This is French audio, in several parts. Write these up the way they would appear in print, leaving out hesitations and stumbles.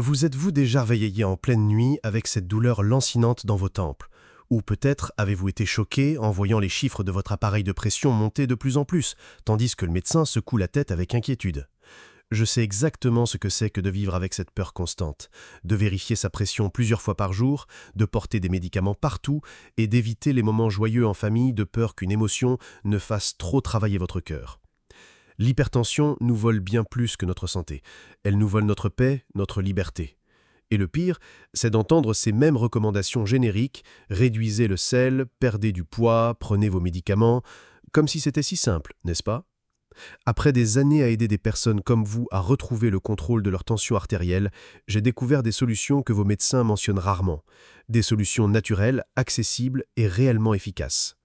Vous êtes-vous déjà réveillé en pleine nuit avec cette douleur lancinante dans vos tempes? Ou peut-être avez-vous été choqué en voyant les chiffres de votre appareil de pression monter de plus en plus, tandis que le médecin secoue la tête avec inquiétude? Je sais exactement ce que c'est que de vivre avec cette peur constante, de vérifier sa pression plusieurs fois par jour, de porter des médicaments partout et d'éviter les moments joyeux en famille de peur qu'une émotion ne fasse trop travailler votre cœur. L'hypertension nous vole bien plus que notre santé. Elle nous vole notre paix, notre liberté. Et le pire, c'est d'entendre ces mêmes recommandations génériques: réduisez le sel, perdez du poids, prenez vos médicaments, comme si c'était si simple, n'est-ce pas? Après des années à aider des personnes comme vous à retrouver le contrôle de leur tension artérielle, j'ai découvert des solutions que vos médecins mentionnent rarement. Des solutions naturelles, accessibles et réellement efficaces.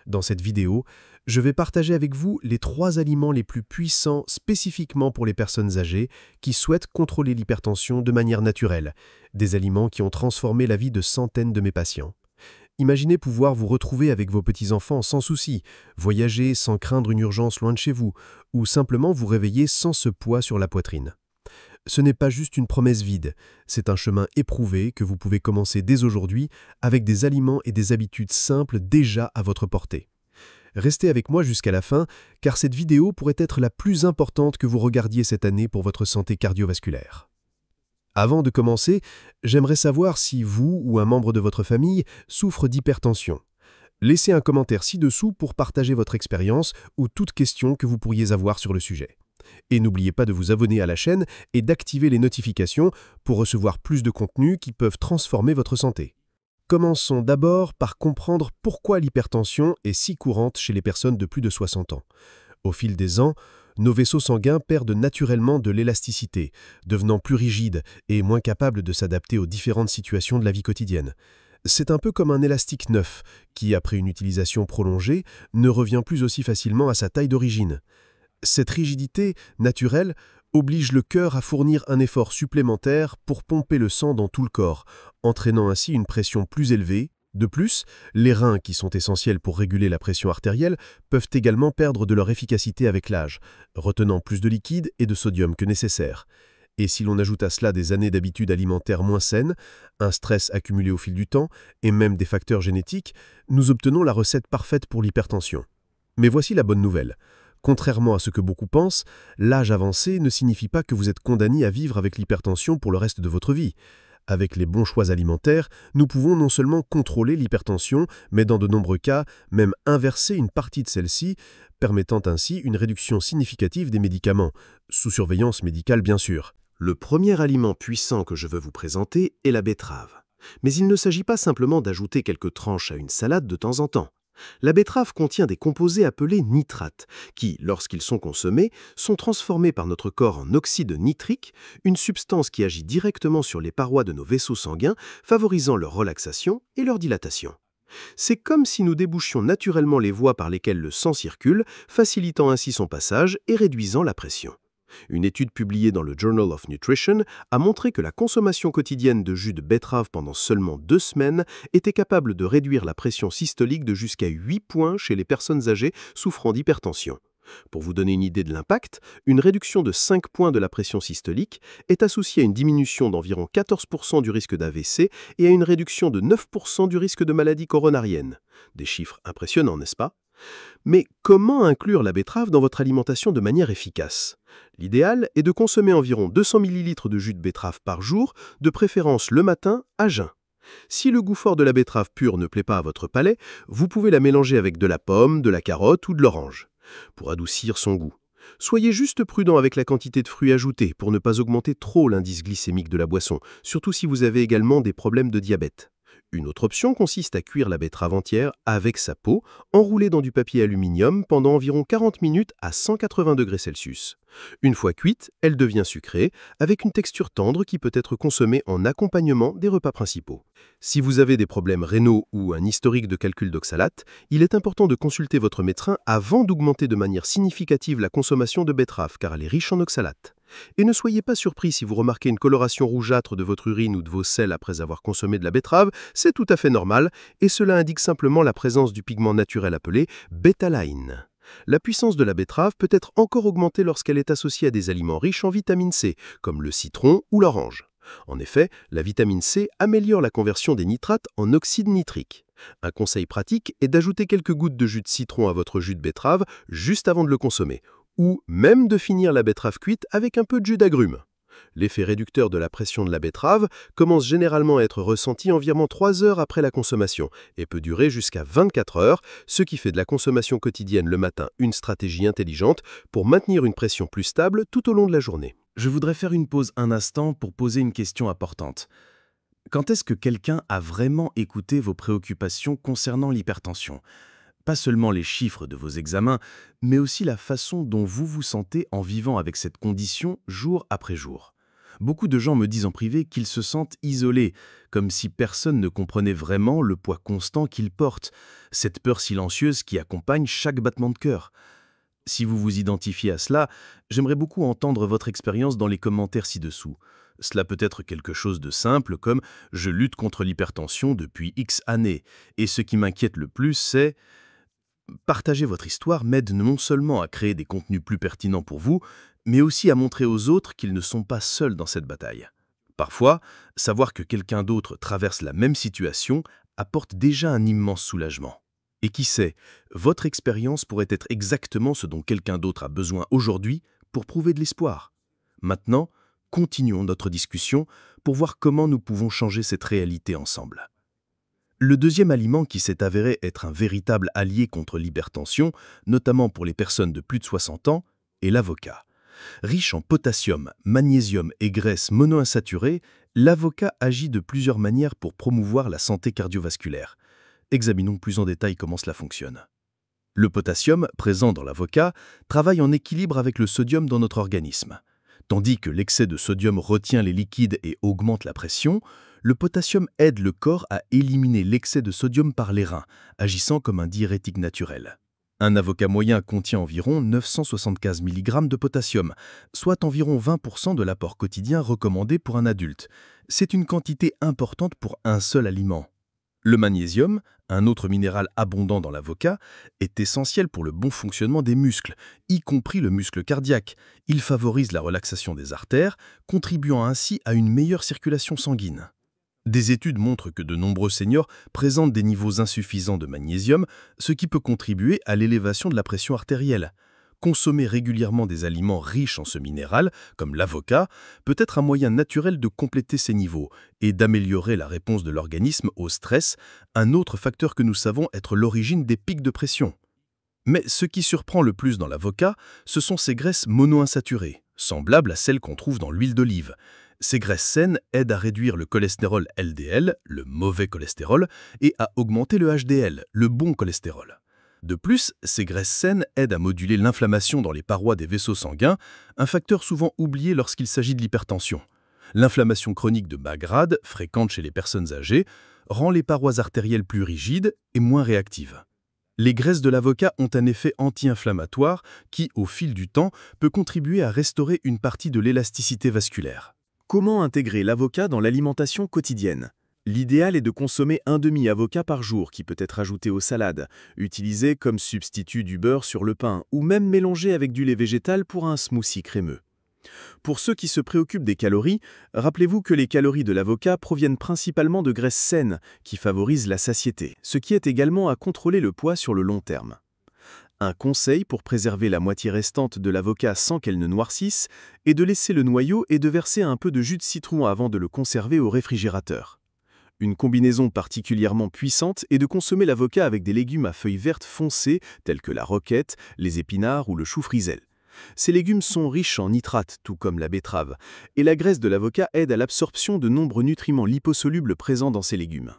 Dans cette vidéo, je vais partager avec vous les 3 aliments les plus puissants spécifiquement pour les personnes âgées qui souhaitent contrôler l'hypertension de manière naturelle, des aliments qui ont transformé la vie de centaines de mes patients. Imaginez pouvoir vous retrouver avec vos petits-enfants sans souci, voyager sans craindre une urgence loin de chez vous, ou simplement vous réveiller sans ce poids sur la poitrine. Ce n'est pas juste une promesse vide, c'est un chemin éprouvé que vous pouvez commencer dès aujourd'hui avec des aliments et des habitudes simples déjà à votre portée. Restez avec moi jusqu'à la fin, car cette vidéo pourrait être la plus importante que vous regardiez cette année pour votre santé cardiovasculaire. Avant de commencer, j'aimerais savoir si vous ou un membre de votre famille souffre d'hypertension. Laissez un commentaire ci-dessous pour partager votre expérience ou toute question que vous pourriez avoir sur le sujet. Et n'oubliez pas de vous abonner à la chaîne et d'activer les notifications pour recevoir plus de contenus qui peuvent transformer votre santé. Commençons d'abord par comprendre pourquoi l'hypertension est si courante chez les personnes de plus de 60 ans. Au fil des ans, nos vaisseaux sanguins perdent naturellement de l'élasticité, devenant plus rigides et moins capables de s'adapter aux différentes situations de la vie quotidienne. C'est un peu comme un élastique neuf qui, après une utilisation prolongée, ne revient plus aussi facilement à sa taille d'origine. Cette rigidité naturelle oblige le cœur à fournir un effort supplémentaire pour pomper le sang dans tout le corps, entraînant ainsi une pression plus élevée. De plus, les reins, qui sont essentiels pour réguler la pression artérielle, peuvent également perdre de leur efficacité avec l'âge, retenant plus de liquide et de sodium que nécessaire. Et si l'on ajoute à cela des années d'habitudes alimentaires moins saines, un stress accumulé au fil du temps, et même des facteurs génétiques, nous obtenons la recette parfaite pour l'hypertension. Mais voici la bonne nouvelle. Contrairement à ce que beaucoup pensent, l'âge avancé ne signifie pas que vous êtes condamné à vivre avec l'hypertension pour le reste de votre vie. Avec les bons choix alimentaires, nous pouvons non seulement contrôler l'hypertension, mais dans de nombreux cas, même inverser une partie de celle-ci, permettant ainsi une réduction significative des médicaments, sous surveillance médicale bien sûr. Le premier aliment puissant que je veux vous présenter est la betterave. Mais il ne s'agit pas simplement d'ajouter quelques tranches à une salade de temps en temps. La betterave contient des composés appelés nitrates, qui, lorsqu'ils sont consommés, sont transformés par notre corps en oxyde nitrique, une substance qui agit directement sur les parois de nos vaisseaux sanguins, favorisant leur relaxation et leur dilatation. C'est comme si nous débouchions naturellement les voies par lesquelles le sang circule, facilitant ainsi son passage et réduisant la pression. Une étude publiée dans le Journal of Nutrition a montré que la consommation quotidienne de jus de betterave pendant seulement 2 semaines était capable de réduire la pression systolique de jusqu'à 8 points chez les personnes âgées souffrant d'hypertension. Pour vous donner une idée de l'impact, une réduction de 5 points de la pression systolique est associée à une diminution d'environ 14% du risque d'AVC et à une réduction de 9% du risque de maladie coronarienne. Des chiffres impressionnants, n'est-ce pas? Mais comment inclure la betterave dans votre alimentation de manière efficace? L'idéal est de consommer environ 200 ml de jus de betterave par jour, de préférence le matin à jeun. Si le goût fort de la betterave pure ne plaît pas à votre palais, vous pouvez la mélanger avec de la pomme, de la carotte ou de l'orange, pour adoucir son goût. Soyez juste prudent avec la quantité de fruits ajoutés pour ne pas augmenter trop l'indice glycémique de la boisson, surtout si vous avez également des problèmes de diabète. Une autre option consiste à cuire la betterave entière avec sa peau, enroulée dans du papier aluminium pendant environ 40 minutes à 180 degrés Celsius. Une fois cuite, elle devient sucrée, avec une texture tendre qui peut être consommée en accompagnement des repas principaux. Si vous avez des problèmes rénaux ou un historique de calcul d'oxalate, il est important de consulter votre médecin avant d'augmenter de manière significative la consommation de betterave car elle est riche en oxalate. Et ne soyez pas surpris si vous remarquez une coloration rougeâtre de votre urine ou de vos selles après avoir consommé de la betterave, c'est tout à fait normal et cela indique simplement la présence du pigment naturel appelé bétaline. La puissance de la betterave peut être encore augmentée lorsqu'elle est associée à des aliments riches en vitamine C, comme le citron ou l'orange. En effet, la vitamine C améliore la conversion des nitrates en oxyde nitrique. Un conseil pratique est d'ajouter quelques gouttes de jus de citron à votre jus de betterave juste avant de le consommer, ou même de finir la betterave cuite avec un peu de jus d'agrumes. L'effet réducteur de la pression de la betterave commence généralement à être ressenti environ 3 heures après la consommation et peut durer jusqu'à 24 heures, ce qui fait de la consommation quotidienne le matin une stratégie intelligente pour maintenir une pression plus stable tout au long de la journée. Je voudrais faire une pause un instant pour poser une question importante. Quand est-ce que quelqu'un a vraiment écouté vos préoccupations concernant l'hypertension? Pas seulement les chiffres de vos examens, mais aussi la façon dont vous vous sentez en vivant avec cette condition jour après jour. Beaucoup de gens me disent en privé qu'ils se sentent isolés, comme si personne ne comprenait vraiment le poids constant qu'ils portent, cette peur silencieuse qui accompagne chaque battement de cœur. Si vous vous identifiez à cela, j'aimerais beaucoup entendre votre expérience dans les commentaires ci-dessous. Cela peut être quelque chose de simple comme « Je lutte contre l'hypertension depuis X années, et ce qui m'inquiète le plus, c'est… » Partager votre histoire m'aide non seulement à créer des contenus plus pertinents pour vous, mais aussi à montrer aux autres qu'ils ne sont pas seuls dans cette bataille. Parfois, savoir que quelqu'un d'autre traverse la même situation apporte déjà un immense soulagement. Et qui sait, votre expérience pourrait être exactement ce dont quelqu'un d'autre a besoin aujourd'hui pour prouver de l'espoir. Maintenant, continuons notre discussion pour voir comment nous pouvons changer cette réalité ensemble. Le deuxième aliment qui s'est avéré être un véritable allié contre l'hypertension, notamment pour les personnes de plus de 60 ans, est l'avocat. Riche en potassium, magnésium et graisses monoinsaturées, l'avocat agit de plusieurs manières pour promouvoir la santé cardiovasculaire. Examinons plus en détail comment cela fonctionne. Le potassium, présent dans l'avocat, travaille en équilibre avec le sodium dans notre organisme. Tandis que l'excès de sodium retient les liquides et augmente la pression, le potassium aide le corps à éliminer l'excès de sodium par les reins, agissant comme un diurétique naturel. Un avocat moyen contient environ 975 mg de potassium, soit environ 20% de l'apport quotidien recommandé pour un adulte. C'est une quantité importante pour un seul aliment. Le magnésium, un autre minéral abondant dans l'avocat, est essentiel pour le bon fonctionnement des muscles, y compris le muscle cardiaque. Il favorise la relaxation des artères, contribuant ainsi à une meilleure circulation sanguine. Des études montrent que de nombreux seniors présentent des niveaux insuffisants de magnésium, ce qui peut contribuer à l'élévation de la pression artérielle. Consommer régulièrement des aliments riches en ce minéral, comme l'avocat, peut être un moyen naturel de compléter ces niveaux et d'améliorer la réponse de l'organisme au stress, un autre facteur que nous savons être l'origine des pics de pression. Mais ce qui surprend le plus dans l'avocat, ce sont ses graisses monoinsaturées, semblables à celles qu'on trouve dans l'huile d'olive. Ces graisses saines aident à réduire le cholestérol LDL, le mauvais cholestérol, et à augmenter le HDL, le bon cholestérol. De plus, ces graisses saines aident à moduler l'inflammation dans les parois des vaisseaux sanguins, un facteur souvent oublié lorsqu'il s'agit de l'hypertension. L'inflammation chronique de bas grade, fréquente chez les personnes âgées, rend les parois artérielles plus rigides et moins réactives. Les graisses de l'avocat ont un effet anti-inflammatoire qui, au fil du temps, peut contribuer à restaurer une partie de l'élasticité vasculaire. Comment intégrer l'avocat dans l'alimentation quotidienne? L'idéal est de consommer un demi-avocat par jour qui peut être ajouté aux salades, utilisé comme substitut du beurre sur le pain ou même mélangé avec du lait végétal pour un smoothie crémeux. Pour ceux qui se préoccupent des calories, rappelez-vous que les calories de l'avocat proviennent principalement de graisses saines qui favorisent la satiété, ce qui aide également à contrôler le poids sur le long terme. Un conseil pour préserver la moitié restante de l'avocat sans qu'elle ne noircisse est de laisser le noyau et de verser un peu de jus de citron avant de le conserver au réfrigérateur. Une combinaison particulièrement puissante est de consommer l'avocat avec des légumes à feuilles vertes foncées tels que la roquette, les épinards ou le chou frisel. Ces légumes sont riches en nitrates, tout comme la betterave, et la graisse de l'avocat aide à l'absorption de nombreux nutriments liposolubles présents dans ces légumes.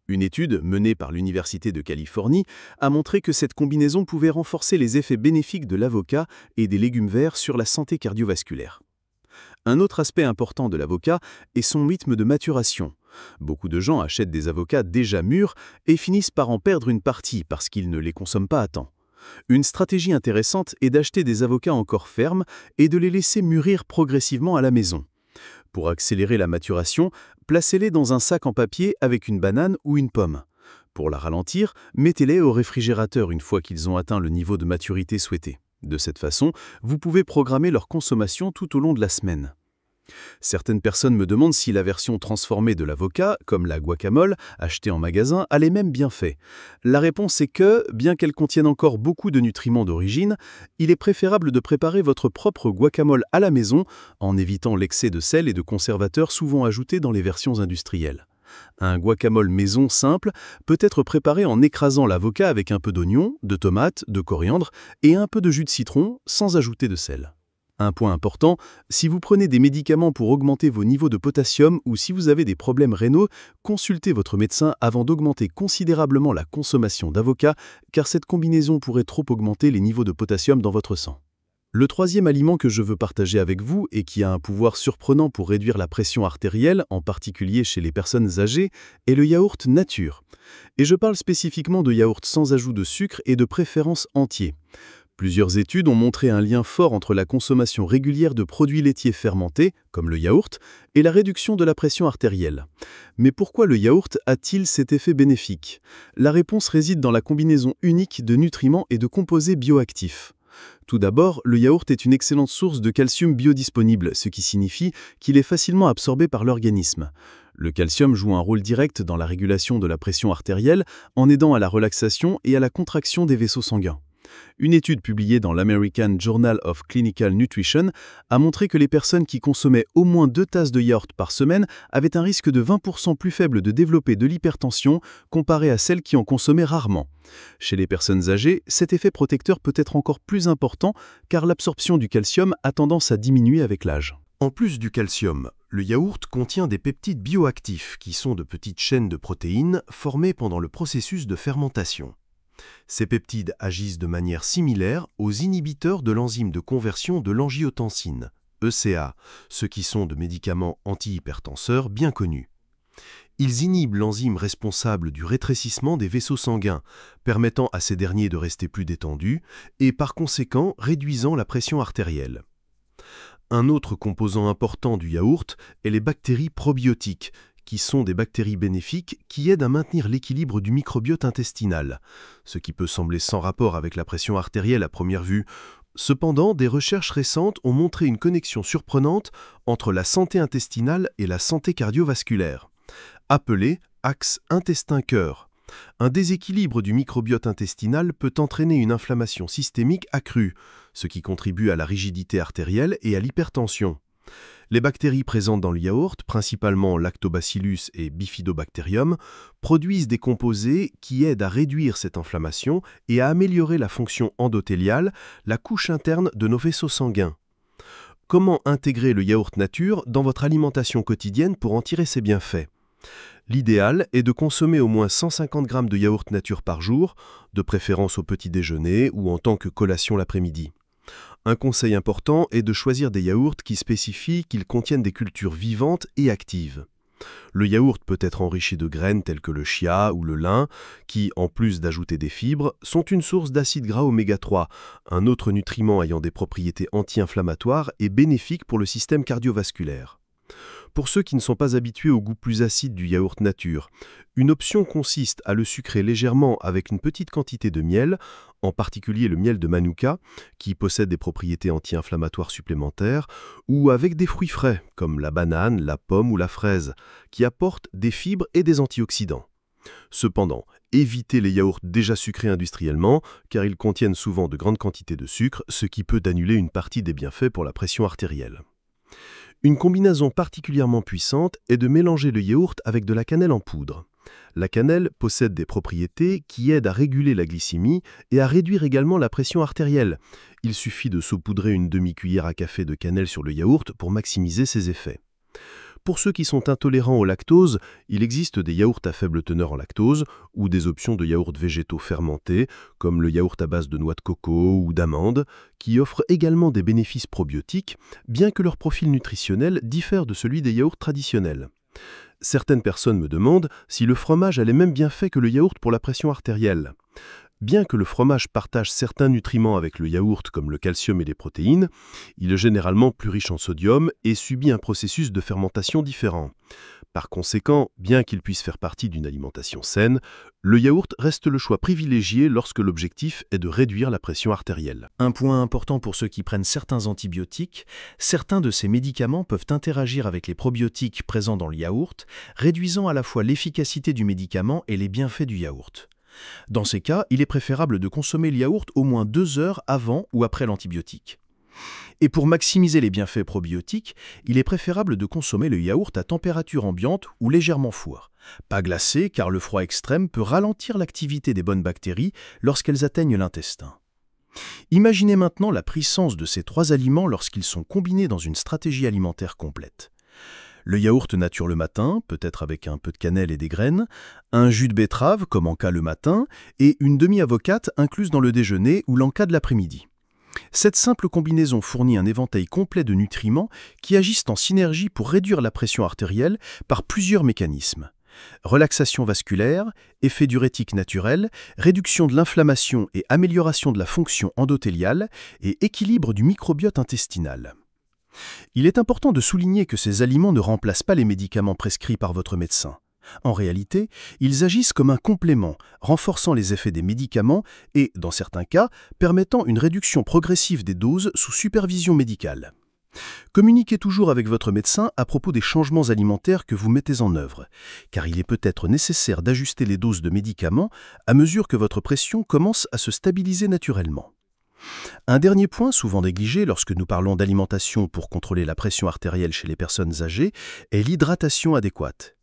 Une étude menée par l'Université de Californie a montré que cette combinaison pouvait renforcer les effets bénéfiques de l'avocat et des légumes verts sur la santé cardiovasculaire. Un autre aspect important de l'avocat est son rythme de maturation. Beaucoup de gens achètent des avocats déjà mûrs et finissent par en perdre une partie parce qu'ils ne les consomment pas à temps. Une stratégie intéressante est d'acheter des avocats encore fermes et de les laisser mûrir progressivement à la maison. Pour accélérer la maturation, placez-les dans un sac en papier avec une banane ou une pomme. Pour la ralentir, mettez-les au réfrigérateur une fois qu'ils ont atteint le niveau de maturité souhaité. De cette façon, vous pouvez programmer leur consommation tout au long de la semaine. Certaines personnes me demandent si la version transformée de l'avocat, comme la guacamole, achetée en magasin, a les mêmes bienfaits. La réponse est que, bien qu'elle contienne encore beaucoup de nutriments d'origine, il est préférable de préparer votre propre guacamole à la maison en évitant l'excès de sel et de conservateurs souvent ajoutés dans les versions industrielles. Un guacamole maison simple peut être préparé en écrasant l'avocat avec un peu d'oignon, de tomates, de coriandre et un peu de jus de citron sans ajouter de sel. Un point important, si vous prenez des médicaments pour augmenter vos niveaux de potassium ou si vous avez des problèmes rénaux, consultez votre médecin avant d'augmenter considérablement la consommation d'avocat, car cette combinaison pourrait trop augmenter les niveaux de potassium dans votre sang. Le troisième aliment que je veux partager avec vous et qui a un pouvoir surprenant pour réduire la pression artérielle, en particulier chez les personnes âgées, est le yaourt nature. Et je parle spécifiquement de yaourt sans ajout de sucre et de préférence entier. Plusieurs études ont montré un lien fort entre la consommation régulière de produits laitiers fermentés, comme le yaourt, et la réduction de la pression artérielle. Mais pourquoi le yaourt a-t-il cet effet bénéfique? La réponse réside dans la combinaison unique de nutriments et de composés bioactifs. Tout d'abord, le yaourt est une excellente source de calcium biodisponible, ce qui signifie qu'il est facilement absorbé par l'organisme. Le calcium joue un rôle direct dans la régulation de la pression artérielle en aidant à la relaxation et à la contraction des vaisseaux sanguins. Une étude publiée dans l'American Journal of Clinical Nutrition a montré que les personnes qui consommaient au moins 2 tasses de yaourt par semaine avaient un risque de 20% plus faible de développer de l'hypertension comparé à celles qui en consommaient rarement. Chez les personnes âgées, cet effet protecteur peut être encore plus important car l'absorption du calcium a tendance à diminuer avec l'âge. En plus du calcium, le yaourt contient des peptides bioactifs qui sont de petites chaînes de protéines formées pendant le processus de fermentation. Ces peptides agissent de manière similaire aux inhibiteurs de l'enzyme de conversion de l'angiotensine, ECA, ceux qui sont de médicaments antihypertenseurs bien connus. Ils inhibent l'enzyme responsable du rétrécissement des vaisseaux sanguins, permettant à ces derniers de rester plus détendus et par conséquent réduisant la pression artérielle. Un autre composant important du yaourt est les bactéries probiotiques, qui sont des bactéries bénéfiques qui aident à maintenir l'équilibre du microbiote intestinal, ce qui peut sembler sans rapport avec la pression artérielle à première vue. Cependant, des recherches récentes ont montré une connexion surprenante entre la santé intestinale et la santé cardiovasculaire, appelée axe intestin-cœur. Un déséquilibre du microbiote intestinal peut entraîner une inflammation systémique accrue, ce qui contribue à la rigidité artérielle et à l'hypertension. Les bactéries présentes dans le yaourt, principalement Lactobacillus et Bifidobacterium, produisent des composés qui aident à réduire cette inflammation et à améliorer la fonction endothéliale, la couche interne de nos vaisseaux sanguins. Comment intégrer le yaourt nature dans votre alimentation quotidienne pour en tirer ses bienfaits? L'idéal est de consommer au moins 150 g de yaourt nature par jour, de préférence au petit déjeuner ou en tant que collation l'après-midi. Un conseil important est de choisir des yaourts qui spécifient qu'ils contiennent des cultures vivantes et actives. Le yaourt peut être enrichi de graines telles que le chia ou le lin, qui, en plus d'ajouter des fibres, sont une source d'acide gras oméga 3, un autre nutriment ayant des propriétés anti-inflammatoires et bénéfiques pour le système cardiovasculaire. Pour ceux qui ne sont pas habitués au goût plus acide du yaourt nature, une option consiste à le sucrer légèrement avec une petite quantité de miel, en particulier le miel de Manuka, qui possède des propriétés anti-inflammatoires supplémentaires, ou avec des fruits frais, comme la banane, la pomme ou la fraise, qui apportent des fibres et des antioxydants. Cependant, évitez les yaourts déjà sucrés industriellement, car ils contiennent souvent de grandes quantités de sucre, ce qui peut annuler une partie des bienfaits pour la pression artérielle. Une combinaison particulièrement puissante est de mélanger le yaourt avec de la cannelle en poudre. La cannelle possède des propriétés qui aident à réguler la glycémie et à réduire également la pression artérielle. Il suffit de saupoudrer une demi-cuillère à café de cannelle sur le yaourt pour maximiser ses effets. Pour ceux qui sont intolérants au lactose, il existe des yaourts à faible teneur en lactose ou des options de yaourts végétaux fermentés, comme le yaourt à base de noix de coco ou d'amandes, qui offrent également des bénéfices probiotiques, bien que leur profil nutritionnel diffère de celui des yaourts traditionnels. Certaines personnes me demandent si le fromage a les mêmes bienfaits que le yaourt pour la pression artérielle. Bien que le fromage partage certains nutriments avec le yaourt comme le calcium et les protéines, il est généralement plus riche en sodium et subit un processus de fermentation différent. Par conséquent, bien qu'il puisse faire partie d'une alimentation saine, le yaourt reste le choix privilégié lorsque l'objectif est de réduire la pression artérielle. Un point important pour ceux qui prennent certains antibiotiques, certains de ces médicaments peuvent interagir avec les probiotiques présents dans le yaourt, réduisant à la fois l'efficacité du médicament et les bienfaits du yaourt. Dans ces cas, il est préférable de consommer le yaourt au moins 2 heures avant ou après l'antibiotique. Et pour maximiser les bienfaits probiotiques, il est préférable de consommer le yaourt à température ambiante ou légèrement froid. Pas glacé, car le froid extrême peut ralentir l'activité des bonnes bactéries lorsqu'elles atteignent l'intestin. Imaginez maintenant la puissance de ces 3 aliments lorsqu'ils sont combinés dans une stratégie alimentaire complète. Le yaourt nature le matin, peut-être avec un peu de cannelle et des graines, un jus de betterave, comme en cas le matin, et une demi-avocate incluse dans le déjeuner ou l'en-cas de l'après-midi. Cette simple combinaison fournit un éventail complet de nutriments qui agissent en synergie pour réduire la pression artérielle par plusieurs mécanismes. Relaxation vasculaire, effet diurétique naturel, réduction de l'inflammation et amélioration de la fonction endothéliale et équilibre du microbiote intestinal. Il est important de souligner que ces aliments ne remplacent pas les médicaments prescrits par votre médecin. En réalité, ils agissent comme un complément, renforçant les effets des médicaments et, dans certains cas, permettant une réduction progressive des doses sous supervision médicale. Communiquez toujours avec votre médecin à propos des changements alimentaires que vous mettez en œuvre, car il est peut-être nécessaire d'ajuster les doses de médicaments à mesure que votre pression commence à se stabiliser naturellement. Un dernier point souvent négligé lorsque nous parlons d'alimentation pour contrôler la pression artérielle chez les personnes âgées est l'hydratation adéquate.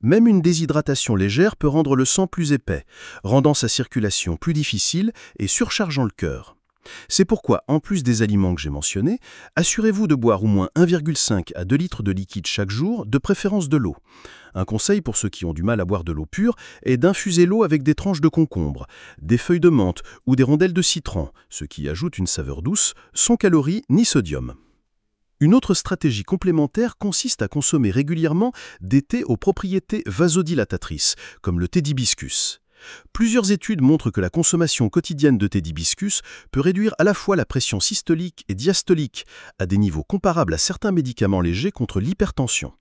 Même une déshydratation légère peut rendre le sang plus épais, rendant sa circulation plus difficile et surchargeant le cœur. C'est pourquoi, en plus des aliments que j'ai mentionnés, assurez-vous de boire au moins 1,5 à 2 litres de liquide chaque jour, de préférence de l'eau. Un conseil pour ceux qui ont du mal à boire de l'eau pure est d'infuser l'eau avec des tranches de concombre, des feuilles de menthe ou des rondelles de citron, ce qui ajoute une saveur douce, sans calories ni sodium. Une autre stratégie complémentaire consiste à consommer régulièrement des thés aux propriétés vasodilatatrices, comme le thé d'hibiscus. Plusieurs études montrent que la consommation quotidienne de thé d'hibiscus peut réduire à la fois la pression systolique et diastolique, à des niveaux comparables à certains médicaments légers contre l'hypertension.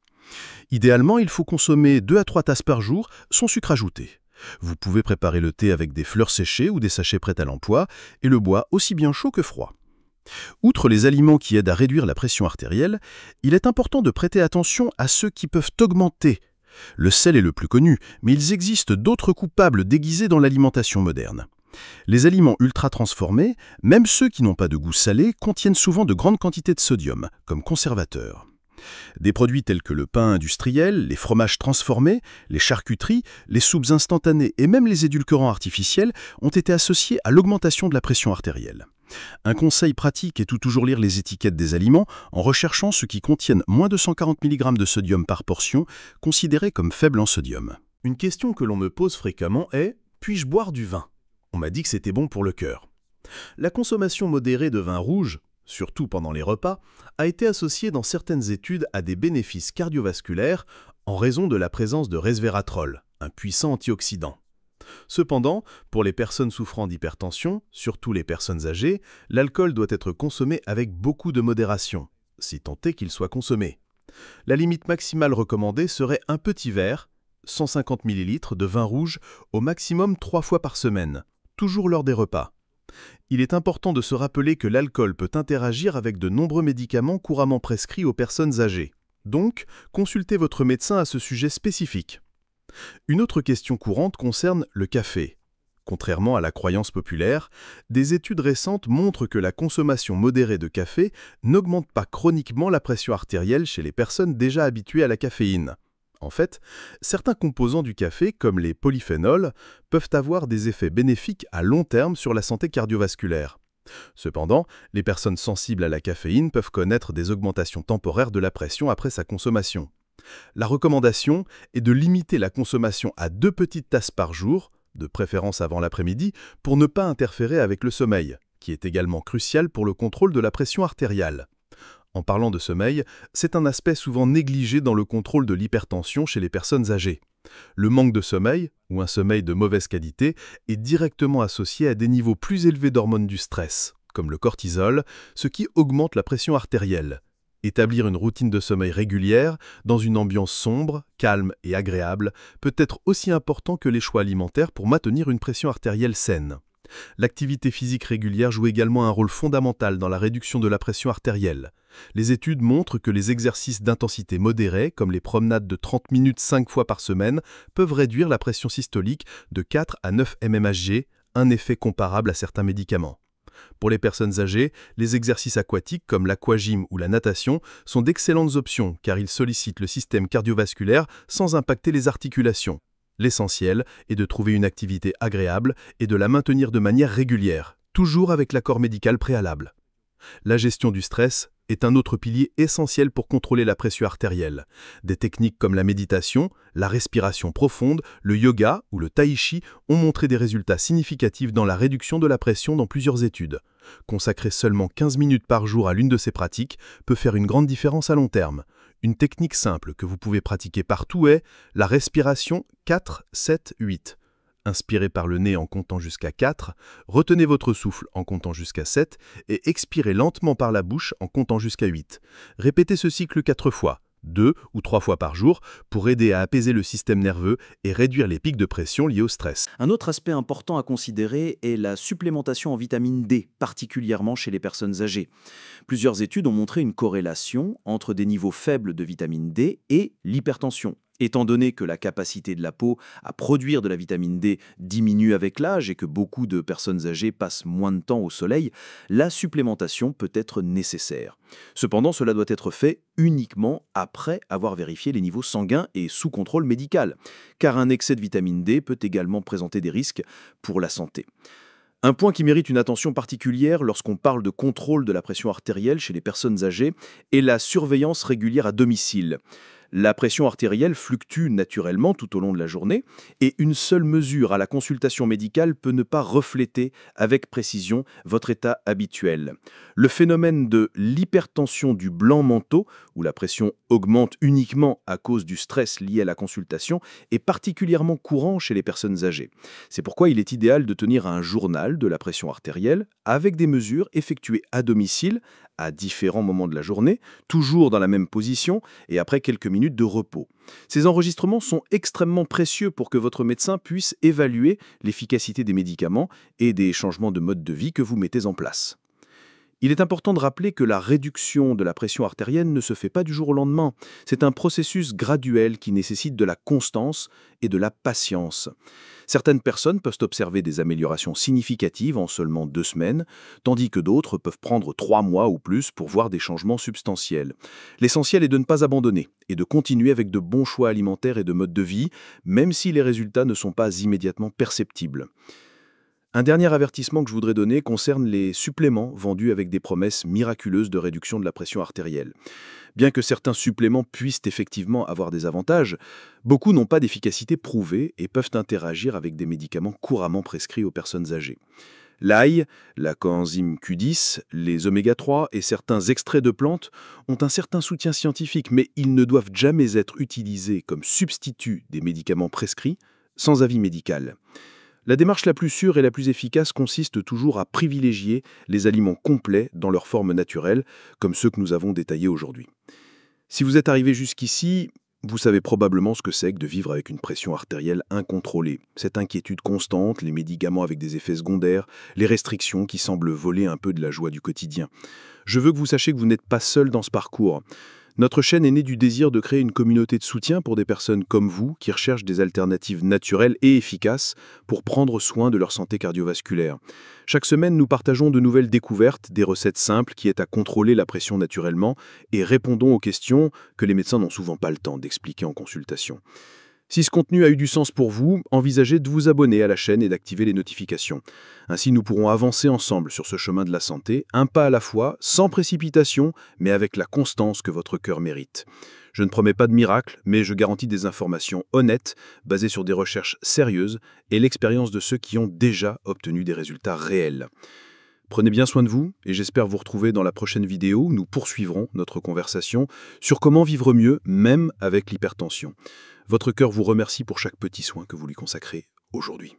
Idéalement, il faut consommer 2 à 3 tasses par jour, sans sucre ajouté. Vous pouvez préparer le thé avec des fleurs séchées ou des sachets prêts à l'emploi, et le bois aussi bien chaud que froid. Outre les aliments qui aident à réduire la pression artérielle, il est important de prêter attention à ceux qui peuvent augmenter. Le sel est le plus connu, mais il existe d'autres coupables déguisés dans l'alimentation moderne. Les aliments ultra-transformés, même ceux qui n'ont pas de goût salé, contiennent souvent de grandes quantités de sodium, comme conservateur. Des produits tels que le pain industriel, les fromages transformés, les charcuteries, les soupes instantanées et même les édulcorants artificiels ont été associés à l'augmentation de la pression artérielle. Un conseil pratique est de toujours lire les étiquettes des aliments en recherchant ceux qui contiennent moins de 140 mg de sodium par portion, considérés comme faibles en sodium. Une question que l'on me pose fréquemment est « puis-je boire du vin ?» On m'a dit que c'était bon pour le cœur. La consommation modérée de vin rouge, surtout pendant les repas, a été associée dans certaines études à des bénéfices cardiovasculaires en raison de la présence de resveratrol, un puissant antioxydant. Cependant, pour les personnes souffrant d'hypertension, surtout les personnes âgées, l'alcool doit être consommé avec beaucoup de modération, si tant est qu'il soit consommé. La limite maximale recommandée serait un petit verre, 150 ml de vin rouge, au maximum 3 fois par semaine, toujours lors des repas. Il est important de se rappeler que l'alcool peut interagir avec de nombreux médicaments couramment prescrits aux personnes âgées. Donc, consultez votre médecin à ce sujet spécifique. Une autre question courante concerne le café. Contrairement à la croyance populaire, des études récentes montrent que la consommation modérée de café n'augmente pas chroniquement la pression artérielle chez les personnes déjà habituées à la caféine. En fait, certains composants du café, comme les polyphénols, peuvent avoir des effets bénéfiques à long terme sur la santé cardiovasculaire. Cependant, les personnes sensibles à la caféine peuvent connaître des augmentations temporaires de la pression après sa consommation. La recommandation est de limiter la consommation à 2 petites tasses par jour, de préférence avant l'après-midi, pour ne pas interférer avec le sommeil, qui est également crucial pour le contrôle de la pression artérielle. En parlant de sommeil, c'est un aspect souvent négligé dans le contrôle de l'hypertension chez les personnes âgées. Le manque de sommeil, ou un sommeil de mauvaise qualité, est directement associé à des niveaux plus élevés d'hormones du stress, comme le cortisol, ce qui augmente la pression artérielle. Établir une routine de sommeil régulière, dans une ambiance sombre, calme et agréable, peut être aussi important que les choix alimentaires pour maintenir une pression artérielle saine. L'activité physique régulière joue également un rôle fondamental dans la réduction de la pression artérielle. Les études montrent que les exercices d'intensité modérée, comme les promenades de 30 minutes 5 fois par semaine, peuvent réduire la pression systolique de 4 à 9 mmHg, un effet comparable à certains médicaments. Pour les personnes âgées, les exercices aquatiques comme l'aquagym ou la natation sont d'excellentes options car ils sollicitent le système cardiovasculaire sans impacter les articulations. L'essentiel est de trouver une activité agréable et de la maintenir de manière régulière, toujours avec l'accord médical préalable. La gestion du stress est un autre pilier essentiel pour contrôler la pression artérielle. Des techniques comme la méditation, la respiration profonde, le yoga ou le tai chi ont montré des résultats significatifs dans la réduction de la pression dans plusieurs études. Consacrer seulement 15 minutes par jour à l'une de ces pratiques peut faire une grande différence à long terme. Une technique simple que vous pouvez pratiquer partout est la respiration 4-7-8. Inspirez par le nez en comptant jusqu'à 4, retenez votre souffle en comptant jusqu'à 7 et expirez lentement par la bouche en comptant jusqu'à 8. Répétez ce cycle 4 fois, 2 ou 3 fois par jour pour aider à apaiser le système nerveux et réduire les pics de pression liés au stress. Un autre aspect important à considérer est la supplémentation en vitamine D, particulièrement chez les personnes âgées. Plusieurs études ont montré une corrélation entre des niveaux faibles de vitamine D et l'hypertension. Étant donné que la capacité de la peau à produire de la vitamine D diminue avec l'âge et que beaucoup de personnes âgées passent moins de temps au soleil, la supplémentation peut être nécessaire. Cependant, cela doit être fait uniquement après avoir vérifié les niveaux sanguins et sous contrôle médical, car un excès de vitamine D peut également présenter des risques pour la santé. Un point qui mérite une attention particulière lorsqu'on parle de contrôle de la pression artérielle chez les personnes âgées est la surveillance régulière à domicile. La pression artérielle fluctue naturellement tout au long de la journée et une seule mesure à la consultation médicale peut ne pas refléter avec précision votre état habituel. Le phénomène de l'hypertension du blanc manteau, où la pression augmente uniquement à cause du stress lié à la consultation, est particulièrement courant chez les personnes âgées. C'est pourquoi il est idéal de tenir un journal de la pression artérielle avec des mesures effectuées à domicile à différents moments de la journée, toujours dans la même position et après quelques minutes de repos. Ces enregistrements sont extrêmement précieux pour que votre médecin puisse évaluer l'efficacité des médicaments et des changements de mode de vie que vous mettez en place. Il est important de rappeler que la réduction de la pression artérielle ne se fait pas du jour au lendemain. C'est un processus graduel qui nécessite de la constance et de la patience. Certaines personnes peuvent observer des améliorations significatives en seulement 2 semaines, tandis que d'autres peuvent prendre 3 mois ou plus pour voir des changements substantiels. L'essentiel est de ne pas abandonner et de continuer avec de bons choix alimentaires et de mode de vie, même si les résultats ne sont pas immédiatement perceptibles. Un dernier avertissement que je voudrais donner concerne les suppléments vendus avec des promesses miraculeuses de réduction de la pression artérielle. Bien que certains suppléments puissent effectivement avoir des avantages, beaucoup n'ont pas d'efficacité prouvée et peuvent interagir avec des médicaments couramment prescrits aux personnes âgées. L'ail, la coenzyme Q10, les oméga-3 et certains extraits de plantes ont un certain soutien scientifique, mais ils ne doivent jamais être utilisés comme substitut des médicaments prescrits sans avis médical. La démarche la plus sûre et la plus efficace consiste toujours à privilégier les aliments complets dans leur forme naturelle, comme ceux que nous avons détaillés aujourd'hui. Si vous êtes arrivé jusqu'ici, vous savez probablement ce que c'est que de vivre avec une pression artérielle incontrôlée. Cette inquiétude constante, les médicaments avec des effets secondaires, les restrictions qui semblent voler un peu de la joie du quotidien. Je veux que vous sachiez que vous n'êtes pas seul dans ce parcours. Notre chaîne est née du désir de créer une communauté de soutien pour des personnes comme vous qui recherchent des alternatives naturelles et efficaces pour prendre soin de leur santé cardiovasculaire. Chaque semaine, nous partageons de nouvelles découvertes, des recettes simples qui aident à contrôler la pression naturellement et répondons aux questions que les médecins n'ont souvent pas le temps d'expliquer en consultation. Si ce contenu a eu du sens pour vous, envisagez de vous abonner à la chaîne et d'activer les notifications. Ainsi, nous pourrons avancer ensemble sur ce chemin de la santé, un pas à la fois, sans précipitation, mais avec la constance que votre cœur mérite. Je ne promets pas de miracle, mais je garantis des informations honnêtes, basées sur des recherches sérieuses et l'expérience de ceux qui ont déjà obtenu des résultats réels. Prenez bien soin de vous et j'espère vous retrouver dans la prochaine vidéo où nous poursuivrons notre conversation sur comment vivre mieux, même avec l'hypertension. Votre cœur vous remercie pour chaque petit soin que vous lui consacrez aujourd'hui.